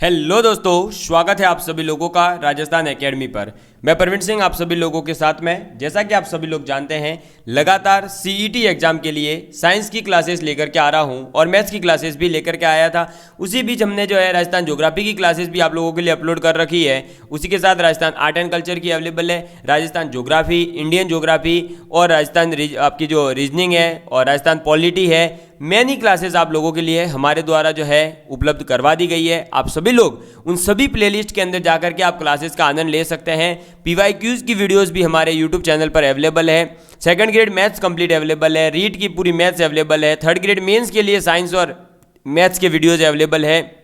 Hello दोस्तों, स्वागत है आप सभी लोगों का राजस्थान एकेडमी पर। मैं प्रवीण सिंह आप सभी लोगों के साथ में। जैसा कि आप सभी लोग जानते हैं, लगातार सीईटी एग्जाम के लिए साइंस की क्लासेस लेकर के आ रहा हूं और मैथ्स की क्लासेस भी लेकर के आया था। उसी बीच हमने जो है राजस्थान ज्योग्राफी की क्लासेस भी आप लोगों के लिए अपलोड कर रखी है। उसी के साथ राजस्थान आर्ट एंड कल्चर की अवेलेबल है, राजस्थान ज्योग्राफी, इंडियन ज्योग्राफी और राजस्थान आपकी जो रीजनिंग है और राजस्थान पॉलिटी है। मैनी क्लासेस आप लोगों के लिए हमारे द्वारा जो है उपलब्ध करवा दी गई है। आप सभी लोग उन सभी प्लेलिस्ट के अंदर जाकर के आप क्लासेस का आनंद ले सकते हैं। पीवाईक्यूज की वीडियोस भी हमारे यूट्यूब चैनल पर अवेलेबल है। Second grade maths complete available है, रीट की पूरी मैथ्स अवेलेबल है, थर्ड ग्रेड मेंस के लिए साइंस और मैथ्स के वीडियोज अवेलेबल है।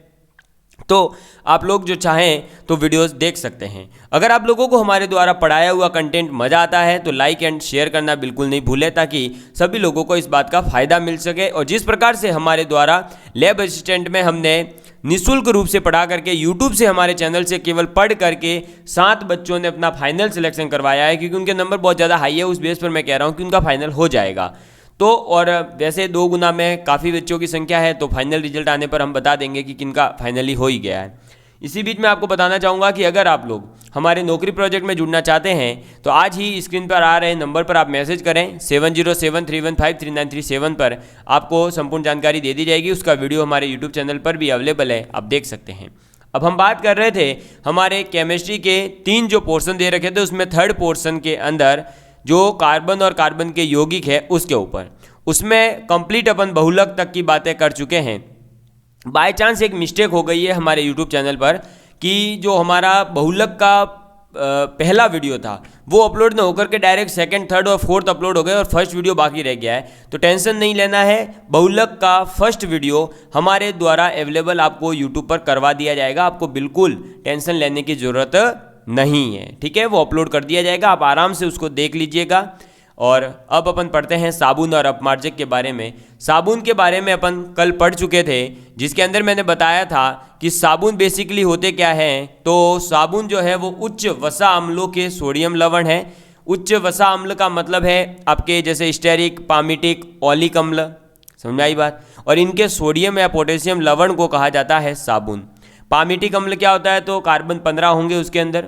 तो आप लोग जो चाहें तो वीडियोस देख सकते हैं। अगर आप लोगों को हमारे द्वारा पढ़ाया हुआ कंटेंट मज़ा आता है तो लाइक एंड शेयर करना बिल्कुल नहीं भूलें, ताकि सभी लोगों को इस बात का फ़ायदा मिल सके। और जिस प्रकार से हमारे द्वारा लैब असिस्टेंट में हमने निःशुल्क रूप से पढ़ा करके यूट्यूब से हमारे चैनल से केवल पढ़ करके 7 बच्चों ने अपना फाइनल सिलेक्शन करवाया है, क्योंकि उनके नंबर बहुत ज़्यादा हाई है। उस बेस पर मैं कह रहा हूँ कि उनका फाइनल हो जाएगा। तो और वैसे 2 गुना में काफ़ी बच्चों की संख्या है, तो फाइनल रिजल्ट आने पर हम बता देंगे कि किनका फाइनली हो ही गया है। इसी बीच मैं आपको बताना चाहूँगा कि अगर आप लोग हमारे नौकरी प्रोजेक्ट में जुड़ना चाहते हैं तो आज ही स्क्रीन पर आ रहे नंबर पर आप मैसेज करें 7073153937 पर। आपको संपूर्ण जानकारी दे दी जाएगी। उसका वीडियो हमारे यूट्यूब चैनल पर भी अवेलेबल है, आप देख सकते हैं। अब हम बात कर रहे थे हमारे केमिस्ट्री के 3 जो पोर्शन दे रखे थे, उसमें थर्ड पोर्शन के अंदर जो कार्बन और कार्बन के यौगिक है उसके ऊपर, उसमें कंप्लीट अपन बहुलक तक की बातें कर चुके हैं। बाय चांस एक मिस्टेक हो गई है हमारे यूट्यूब चैनल पर कि जो हमारा बहुलक का पहला वीडियो था वो अपलोड न होकर के डायरेक्ट सेकंड, थर्ड और फोर्थ अपलोड हो गए और फर्स्ट वीडियो बाकी रह गया है। तो टेंशन नहीं लेना है, बहुलक का फर्स्ट वीडियो हमारे द्वारा अवेलेबल आपको यूट्यूब पर करवा दिया जाएगा। आपको बिल्कुल टेंशन लेने की ज़रूरत नहीं है, ठीक है। वो अपलोड कर दिया जाएगा, आप आराम से उसको देख लीजिएगा। और अब अपन पढ़ते हैं साबुन और अपमार्जक के बारे में। साबुन के बारे में अपन कल पढ़ चुके थे, जिसके अंदर मैंने बताया था कि साबुन बेसिकली होते क्या हैं। तो साबुन जो है वो उच्च वसा अम्लों के सोडियम लवण है। उच्च वसा अम्ल का मतलब है आपके जैसे स्टेरिक, पामिटिक, ओलिक अम्ल, समझ आई बात। और इनके सोडियम या पोटेशियम लवण को कहा जाता है साबुन। पामिटिक अम्ल क्या होता है, तो कार्बन 15 होंगे उसके अंदर,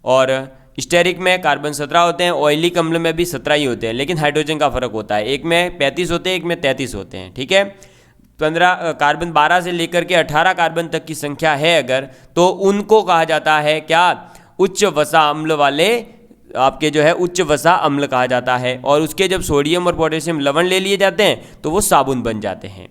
और स्टेरिक में कार्बन 17 होते हैं, ऑयलिक अम्ल में भी 17 ही होते हैं, लेकिन हाइड्रोजन का फर्क होता है। एक में 35 होते हैं, एक में 33 होते हैं, ठीक है। 15 कार्बन 12 से लेकर के 18 कार्बन तक की संख्या है अगर, तो उनको कहा जाता है क्या, उच्च वसा अम्ल वाले आपके जो है उच्च वसा अम्ल कहा जाता है। और उसके जब सोडियम और पोटेशियम लवण ले लिए जाते हैं तो वो साबुन बन जाते हैं,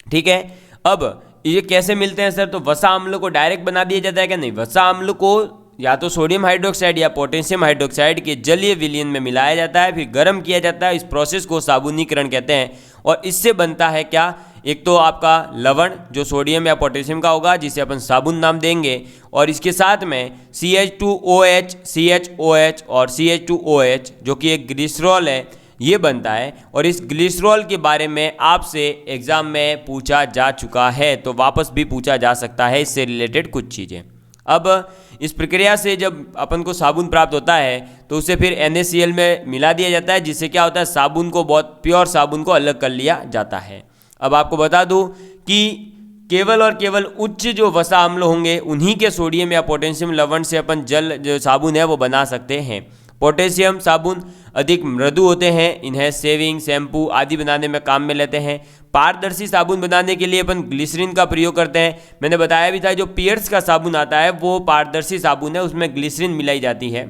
ठीक है। अब ये कैसे मिलते हैं सर, तो वसा अम्ल को डायरेक्ट बना दिया जाता है क्या, नहीं। वसा अम्ल को या तो सोडियम हाइड्रोक्साइड या पोटेशियम हाइड्रोक्साइड के जलीय विलयन में मिलाया जाता है, फिर गर्म किया जाता है। इस प्रोसेस को साबुनीकरण कहते हैं। और इससे बनता है क्या, एक तो आपका लवण जो सोडियम या पोटेशियम का होगा, जिसे अपन साबुन नाम देंगे, और इसके साथ में CH2OH, CHOH और CH2OH जो कि एक ग्लिसरॉल है, ये बनता है। और इस ग्लिसरॉल के बारे में आपसे एग्जाम में पूछा जा चुका है, तो वापस भी पूछा जा सकता है इससे रिलेटेड कुछ चीज़ें। अब इस प्रक्रिया से जब अपन को साबुन प्राप्त होता है तो उसे फिर NaCl में मिला दिया जाता है, जिससे क्या होता है, साबुन को, बहुत प्योर साबुन को अलग कर लिया जाता है। अब आपको बता दूं कि केवल और केवल उच्च जो वसा अम्ल होंगे उन्हीं के सोडियम या पोटेशियम लवण से अपन जल जो साबुन है वो बना सकते हैं। पोटेशियम साबुन अधिक मृदु होते हैं, इन्हें सेविंग, शैम्पू आदि बनाने में काम में लेते हैं। पारदर्शी साबुन बनाने के लिए अपन ग्लिसरीन का प्रयोग करते हैं। मैंने बताया भी था जो पियर्स का साबुन आता है वो पारदर्शी साबुन है, उसमें ग्लिसरीन मिलाई जाती है।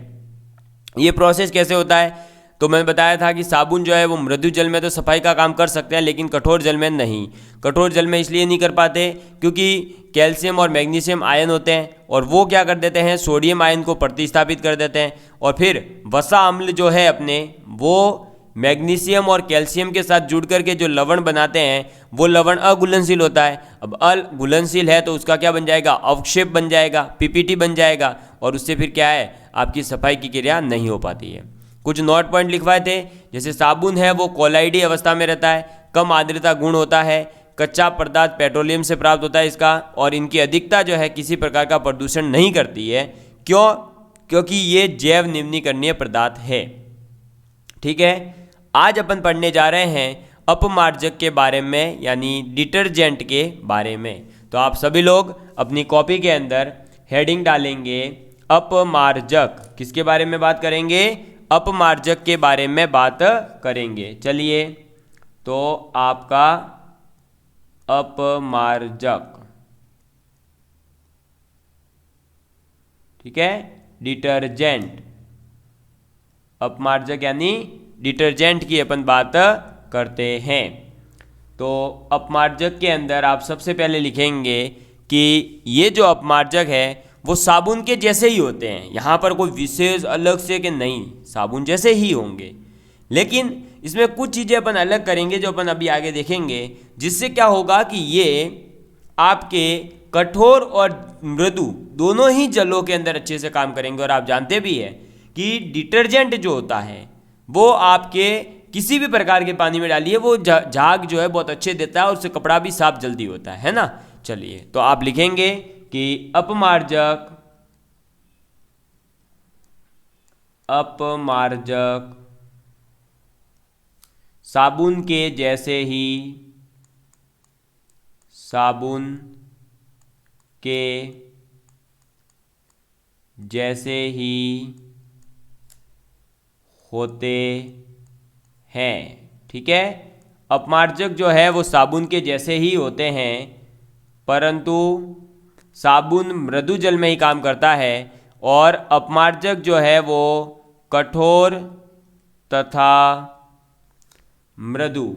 ये प्रोसेस कैसे होता है, तो मैंने बताया था कि साबुन जो है वो मृदु जल में तो सफाई का काम कर सकते हैं, लेकिन कठोर जल में नहीं। कठोर जल में इसलिए नहीं कर पाते क्योंकि कैल्शियम और मैग्नीशियम आयन होते हैं, और वो क्या कर देते हैं, सोडियम आयन को प्रतिस्थापित कर देते हैं। और फिर वसा अम्ल जो है अपने, वो मैग्नीशियम और कैल्शियम के साथ जुड़ करके जो लवण बनाते हैं वो लवण अघुलनशील होता है। अब अघुलनशील है तो उसका क्या बन जाएगा, अवक्षेप बन जाएगा, PPT बन जाएगा, और उससे फिर क्या है, आपकी सफाई की क्रिया नहीं हो पाती है। कुछ नोट पॉइंट लिखवाए थे, जैसे साबुन है वो कोलाइडी अवस्था में रहता है, कम आर्द्रता गुण होता है, कच्चा पदार्थ पेट्रोलियम से प्राप्त होता है इसका, और इनकी अधिकता जो है किसी प्रकार का प्रदूषण नहीं करती है। क्यों, क्योंकि ये जैव निम्नीकरणीय पदार्थ है, ठीक है। आज अपन पढ़ने जा रहे हैं अपमार्जक के बारे में, यानी डिटर्जेंट के बारे में। तो आप सभी लोग अपनी कॉपी के अंदर हेडिंग डालेंगे अपमार्जक। किसके बारे में बात करेंगे? अपमार्जक के बारे में बात करेंगे। चलिए, तो आपका अपमार्जक, ठीक है, डिटर्जेंट। अपमार्जक यानी डिटर्जेंट की अपन बात करते हैं। तो अपमार्जक के अंदर आप सबसे पहले लिखेंगे कि ये जो अपमार्जक है वो साबुन के जैसे ही होते हैं। यहाँ पर कोई विशेष अलग से कि नहीं, साबुन जैसे ही होंगे, लेकिन इसमें कुछ चीज़ें अपन अलग करेंगे जो अपन अभी आगे देखेंगे, जिससे क्या होगा कि ये आपके कठोर और मृदु दोनों ही जलों के अंदर अच्छे से काम करेंगे। और आप जानते भी हैं कि डिटर्जेंट जो होता है वो आपके किसी भी प्रकार के पानी में डालिए वो झाग जो है बहुत अच्छे देता है और उससे कपड़ा भी साफ जल्दी होता है ना। चलिए, तो आप लिखेंगे कि अपमार्जक साबुन के जैसे ही, साबुन के जैसे ही होते हैं। ठीक है, अपमार्जक जो है वो साबुन के जैसे ही होते हैं, परंतु साबुन मृदु जल में ही काम करता है और अपमार्जक जो है वो कठोर तथा मृदु,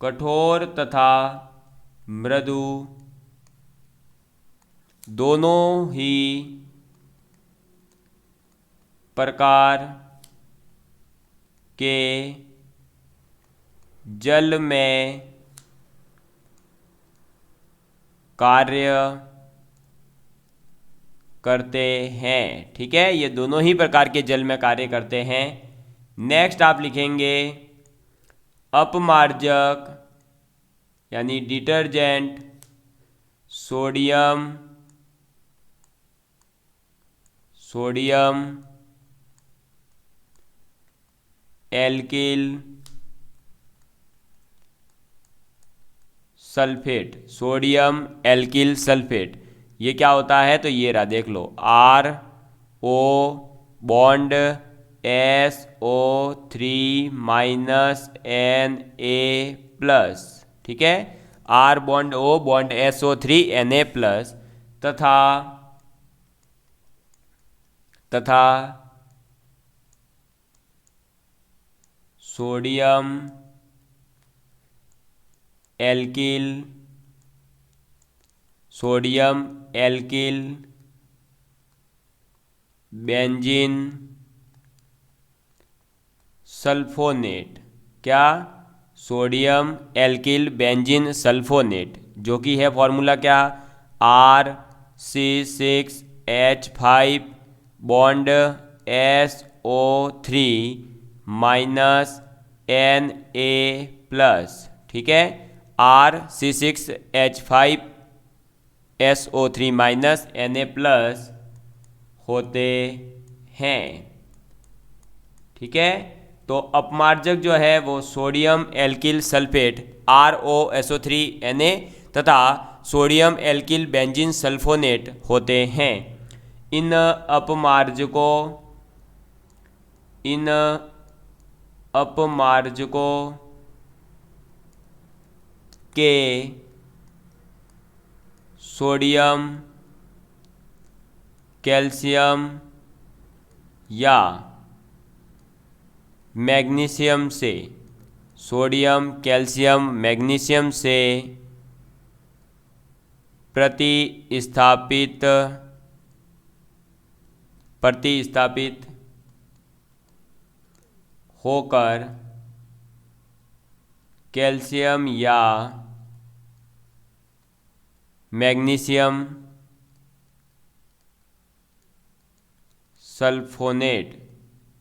कठोर तथा मृदु दोनों ही प्रकार के जल में कार्य करते हैं। ठीक है, ये दोनों ही प्रकार के जल में कार्य करते हैं। नेक्स्ट आप लिखेंगे अपमार्जक यानी detergent sodium alkyl sulphate, sodium alkyl sulphate. ये क्या होता है? तो ये रहा, देख लो, RO bond SO3 minus Na+। ठीक है, R bond O bond SO3 Na+ तथा सोडियम एल्किल बेंजीन सल्फोनेट। क्या? सोडियम एल्किल बेंजीन सल्फोनेट, जो कि है फॉर्मूला क्या? RC6H5 bond SO3 minus Na+। ठीक है, RC6H5SO3 माइनस Na+ होते हैं। ठीक है, तो अपमार्जक जो है वो सोडियम एल्किल सल्फेट ROSO3Na तथा सोडियम एल्किल बेंजीन सल्फोनेट होते हैं। इन अपमार्जकों के सोडियम, कैल्शियम या मैग्नीशियम से, सोडियम कैल्शियम मैग्नीशियम से प्रतिस्थापित होकर कैल्शियम या मैग्नीशियम सल्फोनेट,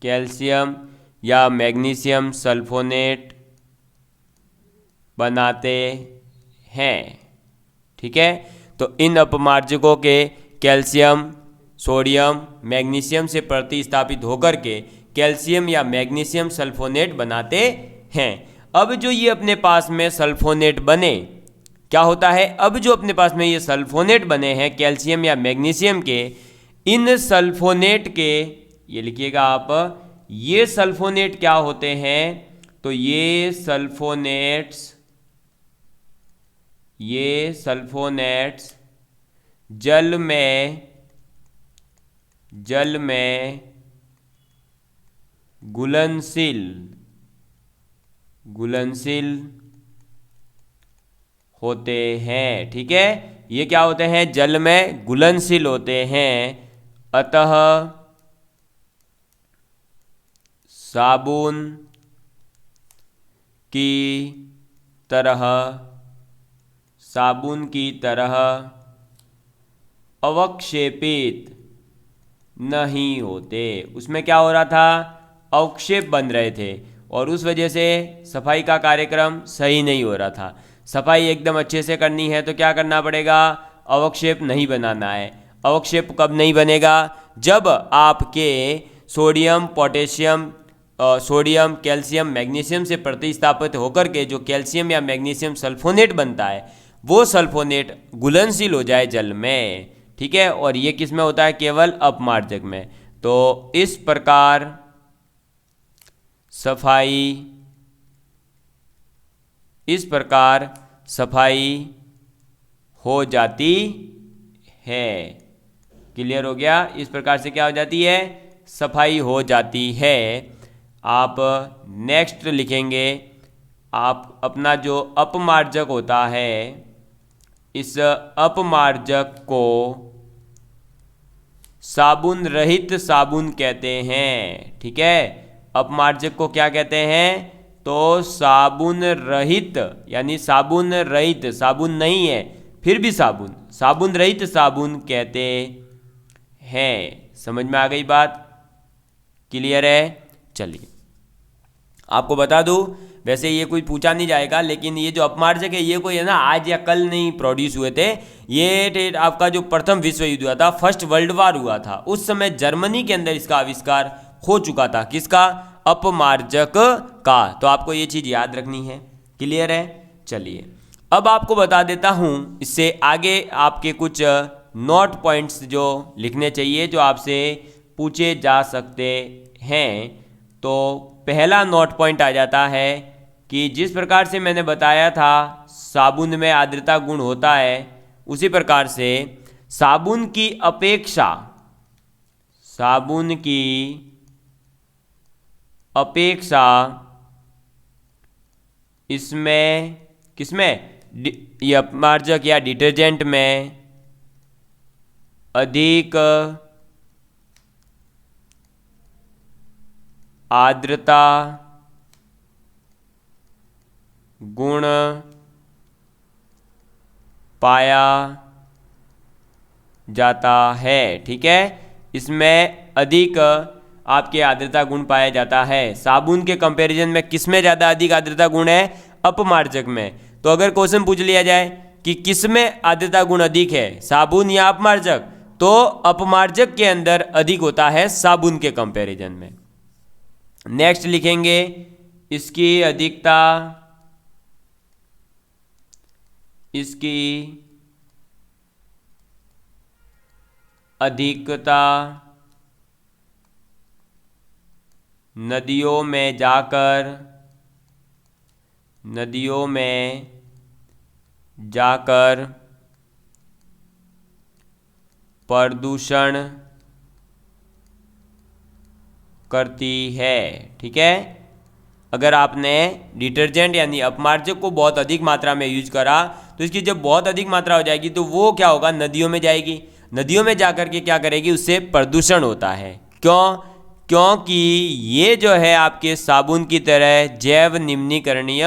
कैल्शियम या मैग्नीशियम सल्फोनेट बनाते हैं। ठीक है, तो इन अपमार्जकों के कैल्शियम, सोडियम, मैग्नीशियम से प्रतिस्थापित होकर के कैल्शियम या मैग्नीशियम सल्फोनेट बनाते हैं। अब जो ये अपने पास में सल्फोनेट बने, क्या होता है, अब जो अपने पास में ये सल्फोनेट बने हैं कैल्शियम या मैग्नीशियम के, इन सल्फोनेट के, ये लिखिएगा आप, ये सल्फोनेट क्या होते हैं, तो ये सल्फोनेट्स जल में घुलनशील होते हैं। ठीक है, ये क्या होते हैं, जल में घुलनशील होते हैं, अतः साबुन की तरह अवक्षेपित नहीं होते। उसमें क्या हो रहा था, अवक्षेप बन रहे थे और उस वजह से सफाई का कार्यक्रम सही नहीं हो रहा था। सफाई एकदम अच्छे से करनी है तो क्या करना पड़ेगा, अवक्षेप नहीं बनाना है। अवक्षेप कब नहीं बनेगा, जब आपके सोडियम कैल्शियम मैग्नीशियम से प्रतिस्थापित होकर के जो कैल्शियम या मैग्नीशियम सल्फोनेट बनता है वो सल्फोनेट घुलनशील हो जाए जल में। ठीक है, और ये किस में होता है, केवल अपमार्जक में। तो इस प्रकार सफाई हो जाती है। क्लियर हो गया, इस प्रकार से क्या हो जाती है, सफाई हो जाती है। आप नेक्स्ट लिखेंगे, आप अपना जो अपमार्जक होता है, इस अपमार्जक को साबुन रहित साबुन कहते हैं। ठीक है, अपमार्जक को क्या कहते हैं, तो साबुन रहित, यानी साबुन रहित, साबुन नहीं है फिर भी साबुन रहित साबुन कहते हैं। समझ में आ गई बात, क्लियर है। चलिए आपको बता दूं, वैसे ये कोई पूछा नहीं जाएगा, लेकिन ये जो अपमार्जक है ये कोई है ना आज या कल नहीं प्रोड्यूस हुए थे। ये आपका जो प्रथम विश्व युद्ध हुआ था, फर्स्ट वर्ल्ड वार हुआ था, उस समय जर्मनी के अंदर इसका आविष्कार हो चुका था। किसका, अपमार्जक का। तो आपको ये चीज़ याद रखनी है। क्लियर है। चलिए अब आपको बता देता हूँ, इससे आगे आपके कुछ नोट पॉइंट्स जो लिखने चाहिए, जो आपसे पूछे जा सकते हैं। तो पहला नोट पॉइंट आ जाता है कि जिस प्रकार से मैंने बताया था साबुन में आर्द्रता गुण होता है, उसी प्रकार से साबुन की अपेक्षा इसमें किसमें, ये अपमार्जक या डिटर्जेंट में अधिक आर्द्रता गुण पाया जाता है। ठीक है, इसमें अधिक आपके आर्द्रता गुण पाया जाता है। साबुन के कंपैरिजन में किस में ज़्यादा अधिक आर्द्रता गुण है, अपमार्जक में। तो अगर क्वेश्चन पूछ लिया जाए कि किस में आर्द्रता गुण अधिक है, साबुन या अपमार्जक, तो अपमार्जक के अंदर अधिक होता है साबुन के कंपैरिजन में। नेक्स्ट लिखेंगे, इसकी अधिकता नदियों में जाकर प्रदूषण करती है। ठीक है, अगर आपने डिटर्जेंट यानी अपमार्जक को बहुत अधिक मात्रा में यूज करा तो इसकी जब बहुत अधिक मात्रा हो जाएगी तो वो क्या होगा, नदियों में जाएगी। नदियों में जाकर के क्या करेगी, उससे प्रदूषण होता है। क्योंकि ये जो है आपके साबुन की तरह जैव निम्नीकरणीय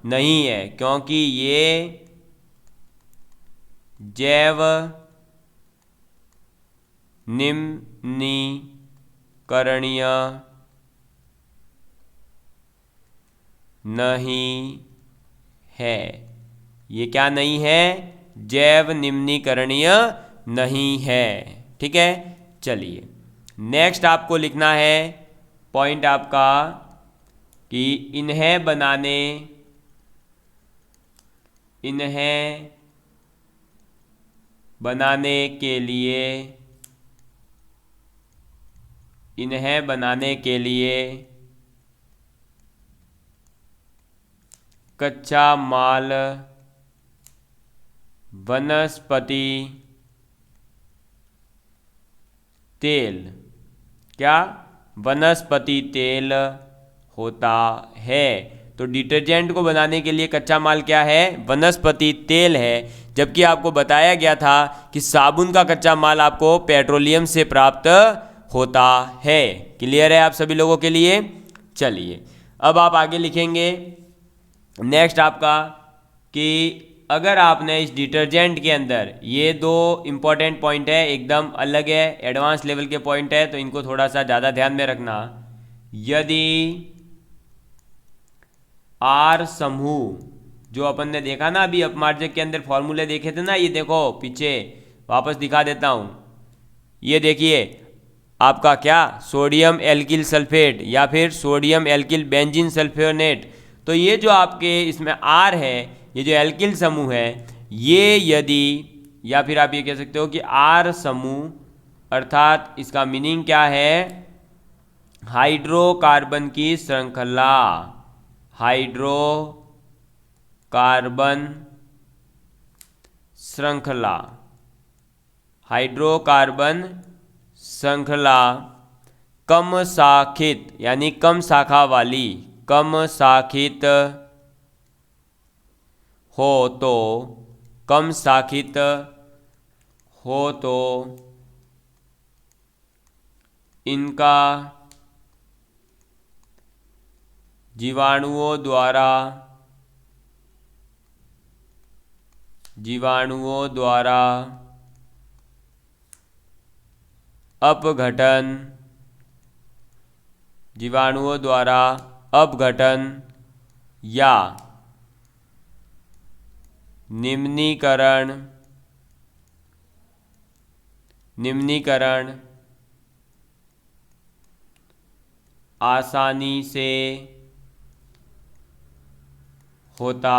नहीं है, क्योंकि ये जैव निम्नीकरणीय नहीं है। ये क्या नहीं है, जैव निम्नीकरणीय नहीं है। ठीक है, चलिए नेक्स्ट आपको लिखना है पॉइंट आपका कि इन्हें इन्हें बनाने के लिए कच्चा माल वनस्पति तेल, क्या वनस्पति तेल होता है। तो डिटर्जेंट को बनाने के लिए कच्चा माल क्या है, वनस्पति तेल है, जबकि आपको बताया गया था कि साबुन का कच्चा माल आपको पेट्रोलियम से प्राप्त होता है। क्लियर है आप सभी लोगों के लिए। चलिए अब आप आगे लिखेंगे नेक्स्ट आपका कि अगर आपने इस डिटर्जेंट के अंदर, ये दो इंपॉर्टेंट पॉइंट है, एकदम अलग है, एडवांस लेवल के पॉइंट है, तो इनको थोड़ा सा ज़्यादा ध्यान में रखना। यदि आर समूह, जो अपन ने देखा ना अभी अपमार्जक के अंदर फॉर्मूले देखे थे ना, ये देखो पीछे वापस दिखा देता हूँ, ये देखिए आपका क्या सोडियम एल्किल सल्फेट या फिर सोडियम एल्किल बेंजीन सल्फोनेट। तो ये जो आपके इसमें आर है, ये जो एल्किल समूह है, ये यदि, या फिर आप ये कह सकते हो कि आर समूह अर्थात इसका मीनिंग क्या है, हाइड्रोकार्बन की श्रृंखला, हाइड्रोकार्बन श्रृंखला कम शाखित यानी कम शाखा वाली, कम शाखित हो तो इनका जीवाणुओं द्वारा अपघटन या निम्नीकरण आसानी से होता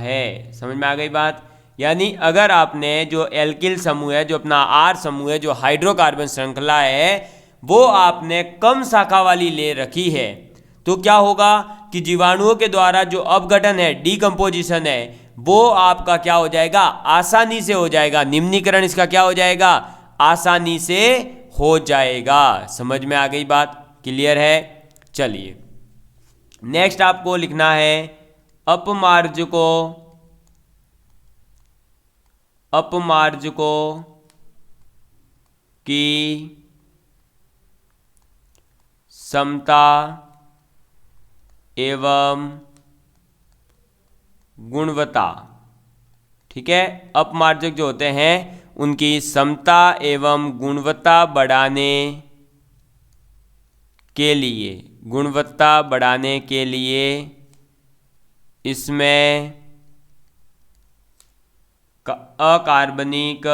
है। समझ में आ गई बात। यानी अगर आपने जो एल्किल समूह है, जो अपना आर समूह है, जो हाइड्रोकार्बन श्रृंखला है, वो आपने कम शाखा वाली ले रखी है, तो क्या होगा कि जीवाणुओं के द्वारा जो अपघटन है, डीकंपोजिशन है, वो आपका क्या हो जाएगा, आसानी से हो जाएगा। निम्नीकरण इसका क्या हो जाएगा, आसानी से हो जाएगा। समझ में आ गई बात, क्लियर है। चलिए नेक्स्ट आपको लिखना है अपमार्जकों की समता एवं गुणवत्ता। ठीक है, अपमार्जक जो होते हैं उनकी समता एवं गुणवत्ता बढ़ाने के लिए इसमें अकार्बनिक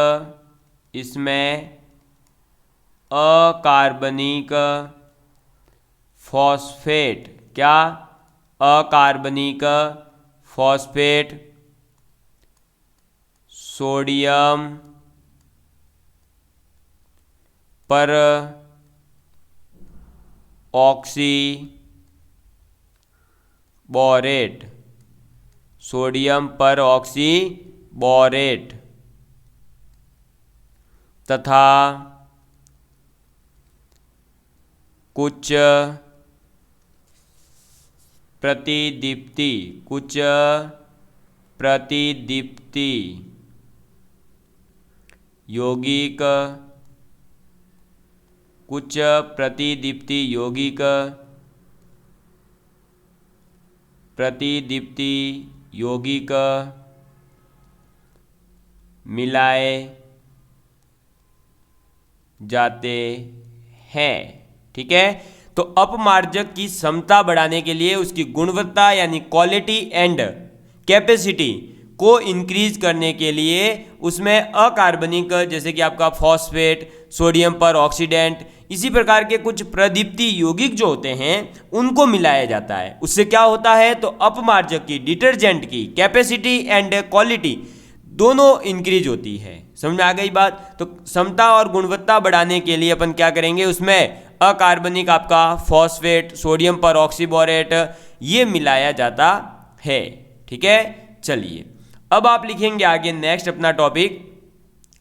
फॉस्फेट, क्या अकार्बनिक फॉस्फेट, सोडियम पर ऑक्सी बोरेट तथा कुछ प्रतिदीप्ति यौगिक मिलाए जाते हैं। ठीक है, तो अपमार्जक की क्षमता बढ़ाने के लिए उसकी गुणवत्ता यानी क्वालिटी एंड कैपेसिटी को इंक्रीज करने के लिए उसमें अकार्बनिक, जैसे कि आपका फॉस्फेट, सोडियम पर ऑक्सीडेंट, इसी प्रकार के कुछ प्रदीप्ति यौगिक जो होते हैं उनको मिलाया जाता है। उससे क्या होता है, तो अपमार्जक की, डिटर्जेंट की कैपेसिटी एंड क्वालिटी दोनों इंक्रीज होती है। समझ में आ गई बात। तो क्षमता और गुणवत्ता बढ़ाने के लिए अपन क्या करेंगे, उसमें अकार्बनिक आपका फॉस्फेट, सोडियम पर ऑक्सीबोरेट ये मिलाया जाता है। ठीक है, चलिए अब आप लिखेंगे आगे नेक्स्ट अपना टॉपिक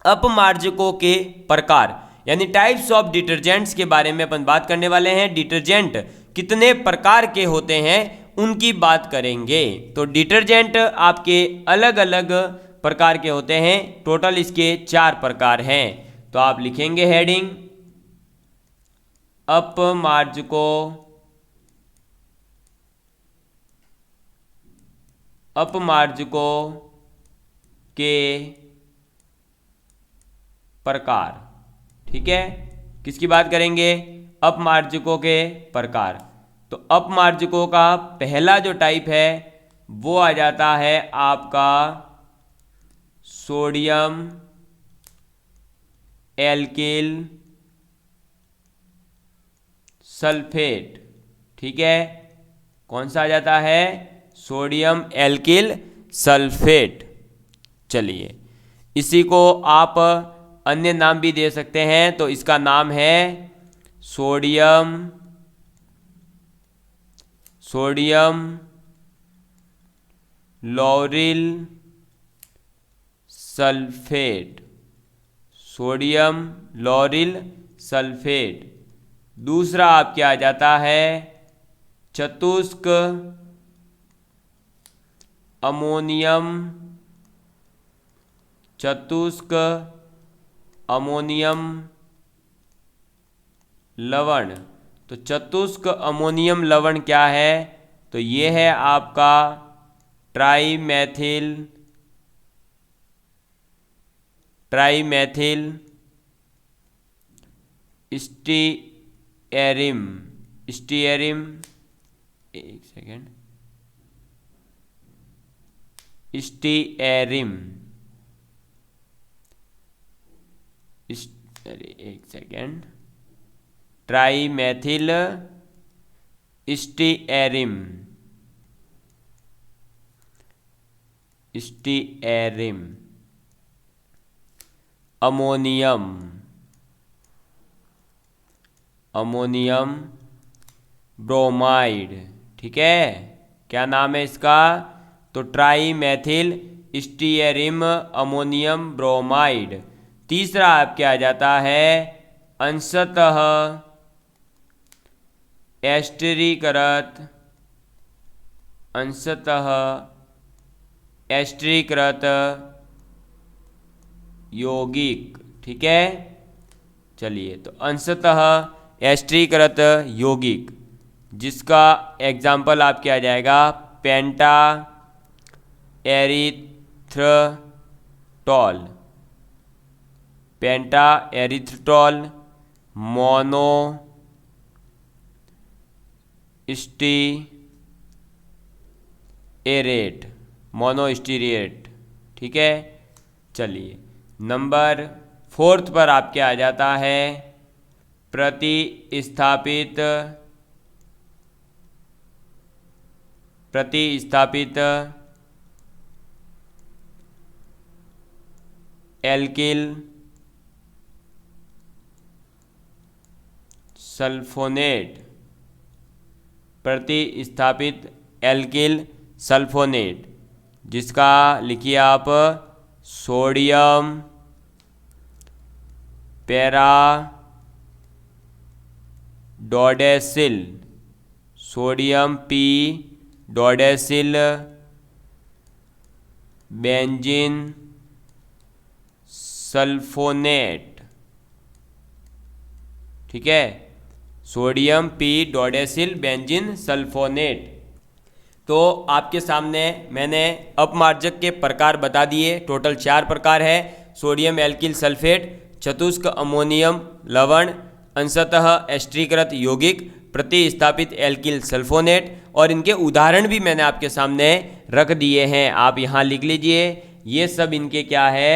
अपमार्जकों के प्रकार, यानी टाइप्स ऑफ डिटर्जेंट्स के बारे में अपन बात करने वाले हैं। डिटर्जेंट कितने प्रकार के होते हैं उनकी बात करेंगे। तो डिटर्जेंट आपके अलग अलग प्रकार के होते हैं, टोटल इसके 4 प्रकार हैं। तो आप लिखेंगे हेडिंग अपमार्जकों के प्रकार। ठीक है, किसकी बात करेंगे, अपमार्जकों के प्रकार। तो अपमार्जकों का पहला जो टाइप है वो आ जाता है आपका सोडियम एल्किल सल्फेट। ठीक है, कौन सा आ जाता है, सोडियम एल्किल सल्फेट। चलिए इसी को आप अन्य नाम भी दे सकते हैं, तो इसका नाम है sodium lauryl sulphate, sodium lauryl sulphate. दूसरा आपके आ जाता है चतुष्क अमोनियम लवण। तो चतुष्क अमोनियम लवण क्या है, तो ये है आपका ट्राईमेथिल स्टीयरिम, एक सेकेंड, ट्राईमेथिल स्टीयरिम अमोनियम ब्रोमाइड। ठीक है, क्या नाम है इसका, तो ट्राईमेथिल स्टीयरिम अमोनियम ब्रोमाइड। तीसरा आपके आ जाता है अंशतः एस्टरीकृत यौगिक। ठीक है, चलिए तो अंशतः एस्टरीकृत यौगिक, जिसका एग्जाम्पल आपके आ जाएगा पेंटा एरिथ्रोटॉल, मोनो मोनोस्टीरेट। ठीक है, चलिए नंबर 4 पर आपके आ जाता है प्रतिस्थापित एल्किल सल्फोनेट, प्रतिस्थापित एल्किल सल्फोनेट, जिसका लिखिए आप sodium para dodecyl, sodium p dodecyl benzene sulphonate. ठीक है, sodium p dodecyl benzene sulphonate. तो आपके सामने मैंने अपमार्जक के प्रकार बता दिए, टोटल 4 प्रकार है। सोडियम एल्किल सल्फेट, चतुष्क अमोनियम लवण, अंशतः एस्टरीकृत यौगिक, प्रतिस्थापित एल्किल सल्फोनेट, और इनके उदाहरण भी मैंने आपके सामने रख दिए हैं, आप यहाँ लिख लीजिए। ये सब इनके क्या है,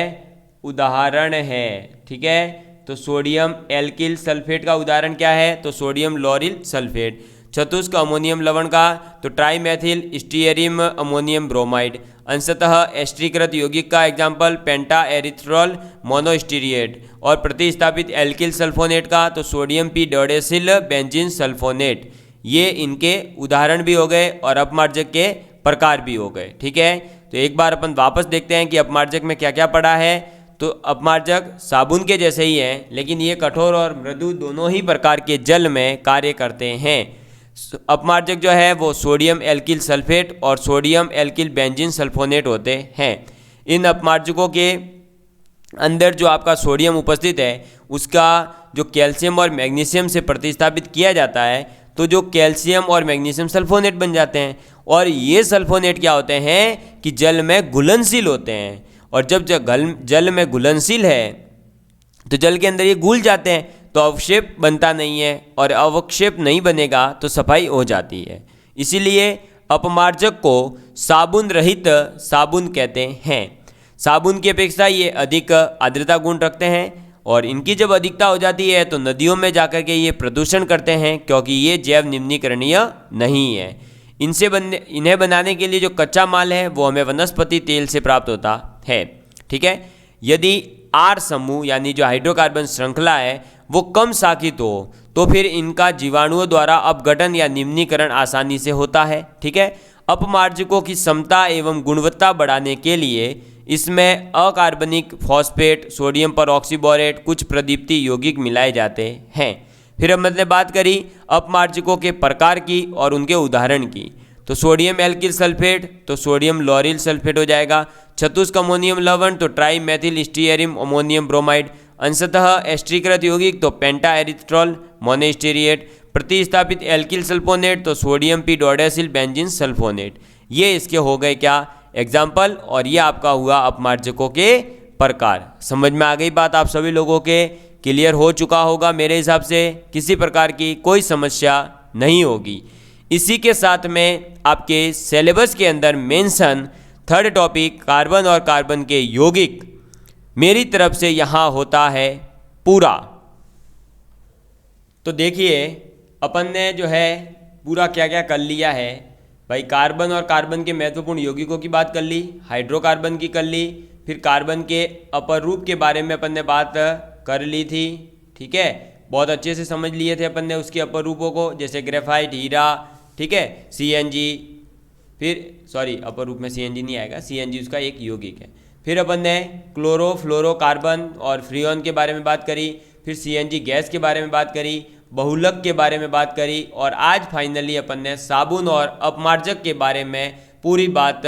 उदाहरण है। ठीक है, तो सोडियम एल्किल सल्फेट का उदाहरण क्या है, तो सोडियम लॉरिल सल्फेट। चतुष्क अमोनियम लवण का तो ट्राईमेथिल स्टीयरियम अमोनियम ब्रोमाइड। अंशतः एस्ट्रीकृत यौगिक का एग्जाम्पल पेंटा एरिथ्रॉल मोनोस्टीरिएट। और प्रतिस्थापित एल्किल सल्फोनेट का तो sodium p dodecyl benzene sulfonate. ये इनके उदाहरण भी हो गए और अपमार्जक के प्रकार भी हो गए। ठीक है, तो एक बार अपन वापस देखते हैं कि अपमार्जक में क्या क्या पड़ा है। तो अपमार्जक साबुन के जैसे ही हैं, लेकिन ये कठोर और मृदु दोनों ही प्रकार के जल में कार्य करते हैं। अपमार्जक जो है वो सोडियम एल्किल सल्फेट और सोडियम एल्किल बेंजीन सल्फोनेट होते हैं। इन अपमार्जकों के अंदर जो आपका सोडियम उपस्थित है उसका जो कैल्शियम और मैग्नीशियम से प्रतिस्थापित किया जाता है, तो जो कैल्शियम और मैग्नीशियम सल्फोनेट बन जाते हैं। और ये सल्फोनेट क्या होते हैं कि जल में घुलनशील होते हैं। और जब जल में घुलनशील है तो जल के अंदर ये घुल जाते हैं, तो अवक्षेप बनता नहीं है, और अवक्षेप नहीं बनेगा तो सफाई हो जाती है। इसीलिए अपमार्जक को साबुन रहित साबुन कहते हैं। साबुन की अपेक्षा ये अधिक आर्द्रता गुण रखते हैं, और इनकी जब अधिकता हो जाती है तो नदियों में जाकर के ये प्रदूषण करते हैं, क्योंकि ये जैव निम्नीकरणीय नहीं है। इन्हें बनाने के लिए जो कच्चा माल है वो हमें वनस्पति तेल से प्राप्त होता है। ठीक है, यदि आर समूह यानी जो हाइड्रोकार्बन श्रृंखला है वो कम शाखित हो तो फिर इनका जीवाणुओं द्वारा अपघटन या निम्नीकरण आसानी से होता है। ठीक है, अपमार्जकों की क्षमता एवं गुणवत्ता बढ़ाने के लिए इसमें अकार्बनिक फॉस्फेट, सोडियम परऑक्सीबोरेट, कुछ प्रदीप्ति यौगिक मिलाए जाते हैं। फिर हमने बात करी अपमार्जकों के प्रकार की और उनके उदाहरण की। तो सोडियम एल्किल सल्फेट तो सोडियम लॉरिल सल्फेट हो जाएगा। चतुष्क अमोनियम लवण तो ट्राईमेथिल स्टीयरियम अमोनियम ब्रोमाइड। अंशतः एस्ट्रीकृत यौगिक तो पेंटा एरिथ्रॉल मोनोस्टीरिएट। प्रतिस्थापित एल्किल सल्फोनेट तो sodium p dodecyl benzene sulfonate. ये इसके हो गए क्या एग्जाम्पल, और ये आपका हुआ अपमार्जकों के प्रकार। समझ में आ गई बात आप सभी लोगों के, क्लियर हो चुका होगा मेरे हिसाब से, किसी प्रकार की कोई समस्या नहीं होगी। इसी के साथ में आपके सिलेबस के अंदर मेंशन थर्ड टॉपिक कार्बन और कार्बन के यौगिक मेरी तरफ से यहाँ होता है पूरा। तो देखिए अपन ने जो है पूरा क्या क्या कर लिया है भाई। कार्बन और कार्बन के महत्वपूर्ण यौगिकों की बात कर ली, हाइड्रोकार्बन की कर ली, फिर कार्बन के अपर रूप के बारे में अपन ने बात कर ली थी। ठीक है, बहुत अच्छे से समझ लिए थे अपन ने उसके अपर रूपों को, जैसे ग्रेफाइट, हीरा, ठीक है, सीएनजी, फिर सॉरी अपर रूप में सीएनजी नहीं आएगा, सीएनजी उसका एक यौगिक है। फिर अपन ने क्लोरो फ्लोरोकार्बन और फ्रीऑन के बारे में बात करी, फिर सीएनजी गैस के बारे में बात करी, बहुलक के बारे में बात करी, और आज फाइनली अपन ने साबुन और अपमार्जक के बारे में पूरी बात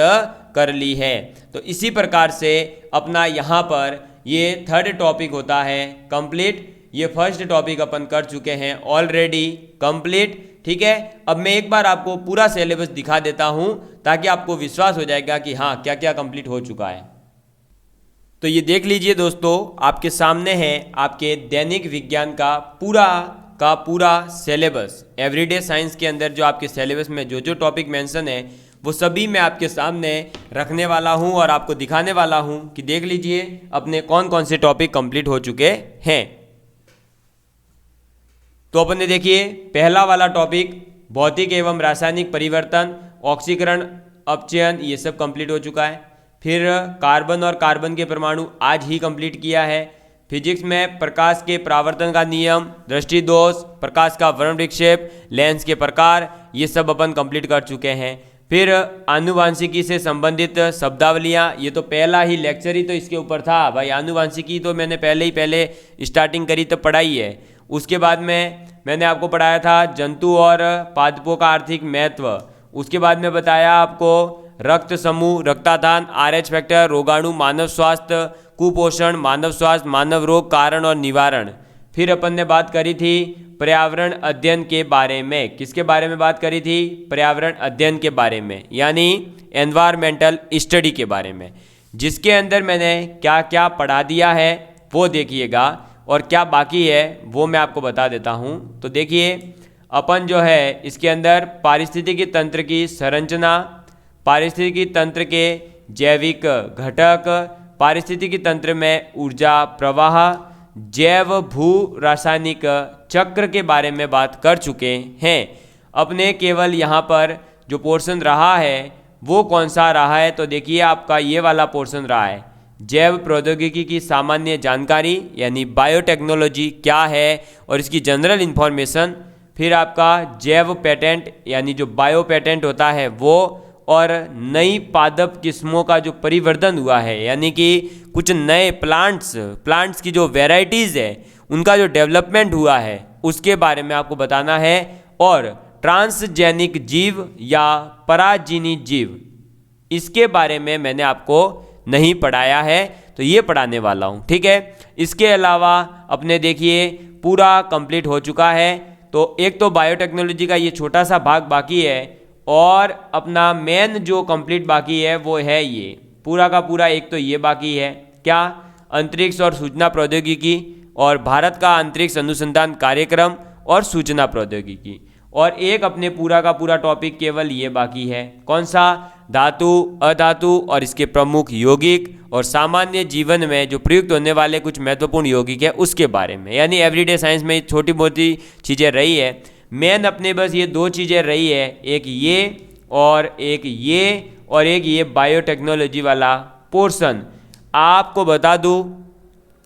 कर ली है। तो इसी प्रकार से अपना यहाँ पर ये थर्ड टॉपिक होता है कंप्लीट। ये फर्स्ट टॉपिक अपन कर चुके हैं ऑलरेडी कंप्लीट। ठीक है, अब मैं एक बार आपको पूरा सिलेबस दिखा देता हूँ ताकि आपको विश्वास हो जाएगा कि हाँ क्या क्या कंप्लीट हो चुका है। तो ये देख लीजिए दोस्तों, आपके सामने है आपके दैनिक विज्ञान का पूरा सिलेबस। एवरीडे साइंस के अंदर जो आपके सिलेबस में जो जो टॉपिक मेंशन है वो सभी मैं आपके सामने रखने वाला हूं और आपको दिखाने वाला हूं कि देख लीजिए अपने कौन कौन से टॉपिक कंप्लीट हो चुके हैं। तो अपन ने देखिए पहला वाला टॉपिक भौतिक एवं रासायनिक परिवर्तन, ऑक्सीकरण, अपचयन, ये सब कंप्लीट हो चुका है। फिर कार्बन और कार्बन के परमाणु आज ही कंप्लीट किया है। फिजिक्स में प्रकाश के परावर्तन का नियम, दृष्टि दोष, प्रकाश का वर्ण विक्षेप, लेंस के प्रकार, ये सब अपन कंप्लीट कर चुके हैं। फिर आनुवांशिकी से संबंधित शब्दावलियाँ, ये तो पहला ही लेक्चर ही तो इसके ऊपर था भाई। आनुवांशिकी तो मैंने पहले स्टार्टिंग करी तो पढ़ाई है। उसके बाद में मैंने आपको पढ़ाया था जंतु और पादपों का आर्थिक महत्व। उसके बाद में बताया आपको रक्त समूह, रक्तादान, RH फैक्टर, रोगाणु, मानव स्वास्थ्य, कुपोषण, मानव स्वास्थ्य, मानव रोग, कारण और निवारण। फिर अपन ने बात करी थी पर्यावरण अध्ययन के बारे में। किसके बारे में बात करी थी? पर्यावरण अध्ययन के बारे में, यानी एनवायरमेंटल स्टडी के बारे में, जिसके अंदर मैंने क्या क्या पढ़ा दिया है वो देखिएगा, और क्या बाकी है वो मैं आपको बता देता हूँ। तो देखिए अपन जो है इसके अंदर पारिस्थितिकी तंत्र की संरचना, पारिस्थितिकी तंत्र के जैविक घटक, पारिस्थितिकी तंत्र में ऊर्जा प्रवाह, जैव भू रासायनिक चक्र के बारे में बात कर चुके हैं। अपने केवल यहाँ पर जो पोर्शन रहा है वो कौन सा रहा है, तो देखिए आपका ये वाला पोर्शन रहा है, जैव प्रौद्योगिकी की सामान्य जानकारी यानी बायोटेक्नोलॉजी क्या है और इसकी जनरल इन्फॉर्मेशन। फिर आपका जैव पेटेंट यानी जो बायो पेटेंट होता है वो, और नई पादप किस्मों का जो परिवर्धन हुआ है यानी कि कुछ नए प्लांट्स की जो वेराइटीज़ है उनका जो डेवलपमेंट हुआ है उसके बारे में आपको बताना है। और ट्रांसजेनिक जीव या पराजीनी जीव, इसके बारे में मैंने आपको नहीं पढ़ाया है, तो ये पढ़ाने वाला हूँ, ठीक है। इसके अलावा अपने देखिए पूरा कंप्लीट हो चुका है। तो एक तो बायोटेक्नोलॉजी का ये छोटा सा भाग बाकी है, और अपना मेन जो कंप्लीट बाकी है वो है ये पूरा का पूरा, एक तो ये बाकी है क्या, अंतरिक्ष और सूचना प्रौद्योगिकी और भारत का अंतरिक्ष अनुसंधान कार्यक्रम और सूचना प्रौद्योगिकी। और एक अपने पूरा का पूरा टॉपिक केवल ये बाकी है, कौन सा, धातु अधातु और इसके प्रमुख यौगिक और सामान्य जीवन में जो प्रयुक्त होने वाले कुछ महत्वपूर्ण यौगिक है उसके बारे में। यानी एवरीडे साइंस में छोटी मोटी चीज़ें रही है, मेन अपने बस ये दो चीज़ें रही है, एक ये और एक ये बायोटेक्नोलॉजी वाला पोर्शन। आपको बता दूं,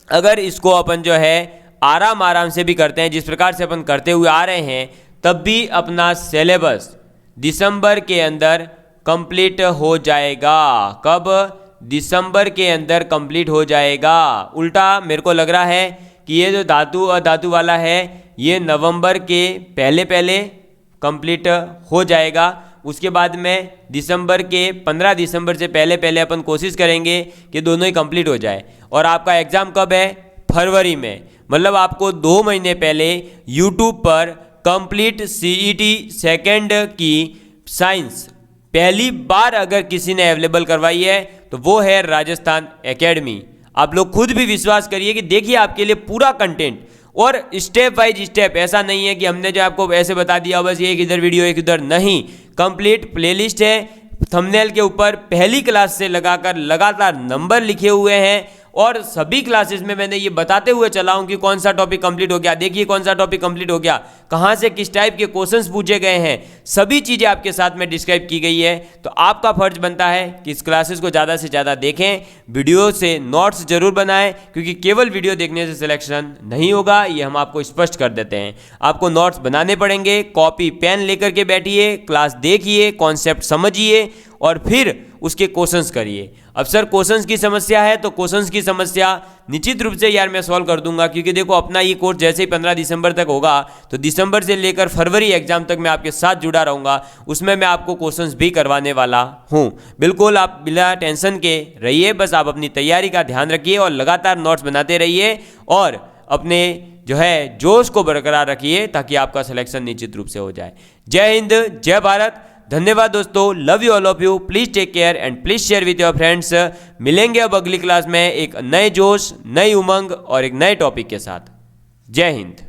अगर इसको अपन जो है आराम से भी करते हैं जिस प्रकार से अपन करते हुए आ रहे हैं, तब भी अपना सिलेबस दिसंबर के अंदर कंप्लीट हो जाएगा। कब, दिसंबर के अंदर कंप्लीट हो जाएगा। उल्टा मेरे को लग रहा है कि ये जो धातु अधातु वाला है ये नवंबर के पहले कंप्लीट हो जाएगा। उसके बाद में दिसंबर के 15 दिसंबर से पहले अपन कोशिश करेंगे कि दोनों ही कंप्लीट हो जाए। और आपका एग्ज़ाम कब है, फरवरी में, मतलब आपको 2 महीने पहले यूट्यूब पर कंप्लीट सीईटी सेकंड की साइंस पहली बार अगर किसी ने अवेलेबल करवाई है तो वो है राजस्थान एकेडमी। आप लोग खुद भी विश्वास करिए कि देखिए आपके लिए पूरा कंटेंट और स्टेप वाइज स्टेप, ऐसा नहीं है कि हमने जो आपको ऐसे बता दिया बस एक इधर वीडियो एक इधर, नहीं, कंप्लीट प्लेलिस्ट है। थंबनेल के ऊपर पहली क्लास से लगाकर लगातार नंबर लिखे हुए हैं और सभी क्लासेस में मैंने ये बताते हुए चला हूं कि कौन सा टॉपिक कंप्लीट हो गया, देखिए कौन सा टॉपिक कंप्लीट हो गया, कहां से किस टाइप के क्वेश्चंस पूछे गए हैं, सभी चीज़ें आपके साथ में डिस्क्राइब की गई है। तो आपका फर्ज बनता है कि इस क्लासेस को ज़्यादा से ज़्यादा देखें, वीडियो से नोट्स जरूर बनाएं, क्योंकि केवल वीडियो देखने से सिलेक्शन नहीं होगा, ये हम आपको स्पष्ट कर देते हैं। आपको नोट्स बनाने पड़ेंगे, कॉपी पेन लेकर के बैठिए, क्लास देखिए, कॉन्सेप्ट समझिए और फिर उसके क्वेश्चंस करिए। अब सर क्वेश्चंस की समस्या है, तो क्वेश्चंस की समस्या निश्चित रूप से यार मैं सॉल्व कर दूंगा, क्योंकि देखो अपना ये कोर्स जैसे ही 15 दिसंबर तक होगा तो दिसंबर से लेकर फरवरी एग्जाम तक मैं आपके साथ जुड़ा रहूंगा, उसमें मैं आपको क्वेश्चंस भी करवाने वाला हूं। बिल्कुल आप बिना टेंशन के रहिए, बस आप अपनी तैयारी का ध्यान रखिए और लगातार नोट्स बनाते रहिए और अपने जो है जोश को बरकरार रखिए ताकि आपका सिलेक्शन निश्चित रूप से हो जाए। जय हिंद, जय भारत, धन्यवाद दोस्तों, love you all of you, please take care and please share with your friends. मिलेंगे अब अगली क्लास में एक नए जोश, नई उमंग और एक नए टॉपिक के साथ। जय हिंद।